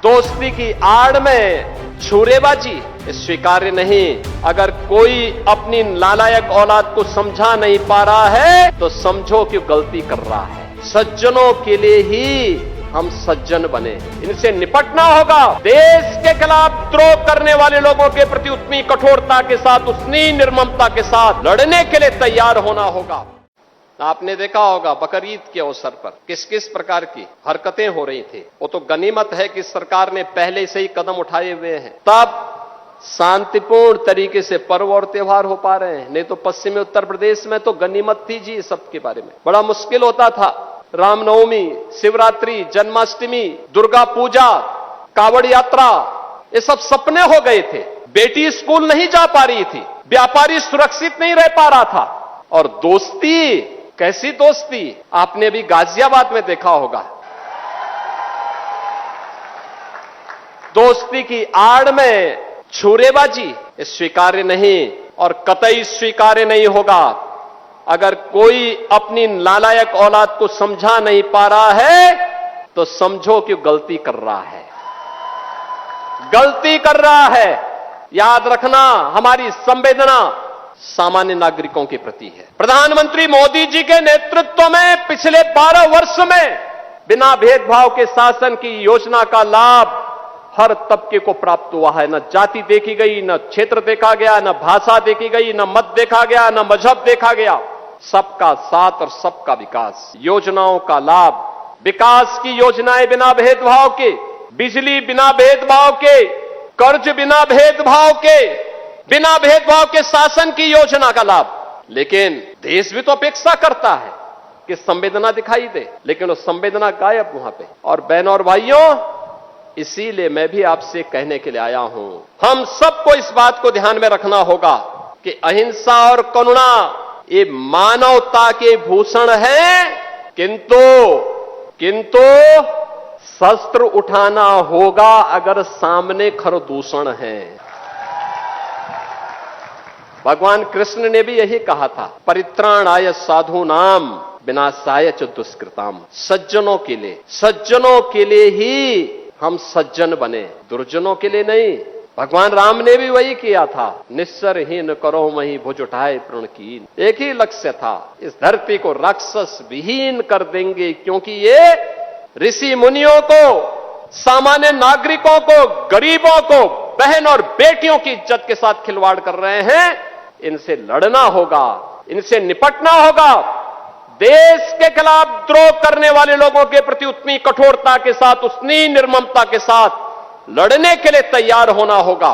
दोस्ती की आड़ में छुरेबाजी स्वीकार्य नहीं। अगर कोई अपनी नालायक औलाद को समझा नहीं पा रहा है तो समझो कि गलती कर रहा है। सज्जनों के लिए ही हम सज्जन बने, इनसे निपटना होगा। देश के खिलाफ द्रोह करने वाले लोगों के प्रति उतनी कठोरता के साथ, उतनी निर्ममता के साथ लड़ने के लिए तैयार होना होगा। आपने देखा होगा बकरीद के अवसर पर किस किस प्रकार की हरकतें हो रही थी। वो तो गनीमत है कि सरकार ने पहले से ही कदम उठाए हुए हैं, तब शांतिपूर्ण तरीके से पर्व और त्योहार हो पा रहे हैं। नहीं तो पश्चिमी उत्तर प्रदेश में तो गनीमत थी जी, सबके बारे में बड़ा मुश्किल होता था। रामनवमी, शिवरात्रि, जन्माष्टमी, दुर्गा पूजा, कावड़ यात्रा, ये सब सपने हो गए थे। बेटी स्कूल नहीं जा पा रही थी, व्यापारी सुरक्षित नहीं रह पा रहा था। और दोस्ती, कैसी दोस्ती, आपने भी गाजियाबाद में देखा होगा। दोस्ती की आड़ में छुरेबाजी स्वीकार्य नहीं और कतई स्वीकार्य नहीं होगा। अगर कोई अपनी नालायक औलाद को समझा नहीं पा रहा है तो समझो कि गलती कर रहा है, गलती कर रहा है। याद रखना, हमारी संवेदना सामान्य नागरिकों के प्रति है। प्रधानमंत्री मोदी जी के नेतृत्व में पिछले 12 वर्ष में बिना भेदभाव के शासन की योजना का लाभ हर तबके को प्राप्त हुआ है। न जाति देखी गई, न क्षेत्र देखा गया, न भाषा देखी गई, न मत देखा गया, न मजहब देखा गया। सबका साथ और सबका विकास, योजनाओं का लाभ, विकास की योजनाएं बिना भेदभाव के, बिजली बिना भेदभाव के, कर्ज बिना भेदभाव के, बिना भेदभाव के शासन की योजना का लाभ। लेकिन देश भी तो अपेक्षा करता है कि संवेदना दिखाई दे, लेकिन वो संवेदना गायब वहां पे। और बहनों और भाइयों, इसीलिए मैं भी आपसे कहने के लिए आया हूं, हम सबको इस बात को ध्यान में रखना होगा कि अहिंसा और करुणा ये मानवता के भूषण है, किंतु शस्त्र उठाना होगा अगर सामने खरदूषण है। भगवान कृष्ण ने भी यही कहा था, परित्राणाय साधूनाम विनाशाय च दुष्कृताम। सज्जनों के लिए ही हम सज्जन बने, दुर्जनों के लिए नहीं। भगवान राम ने भी वही किया था, निस्सरहीन करो वही भुज उठाए प्रण कीन। एक ही लक्ष्य था, इस धरती को राक्षस विहीन कर देंगे, क्योंकि ये ऋषि मुनियों को, सामान्य नागरिकों को, गरीबों को, बहन और बेटियों की इज्जत के साथ खिलवाड़ कर रहे हैं। इनसे लड़ना होगा, इनसे निपटना होगा। देश के खिलाफ द्रोह करने वाले लोगों के प्रति उतनी कठोरता के साथ, उतनी निर्ममता के साथ लड़ने के लिए तैयार होना होगा।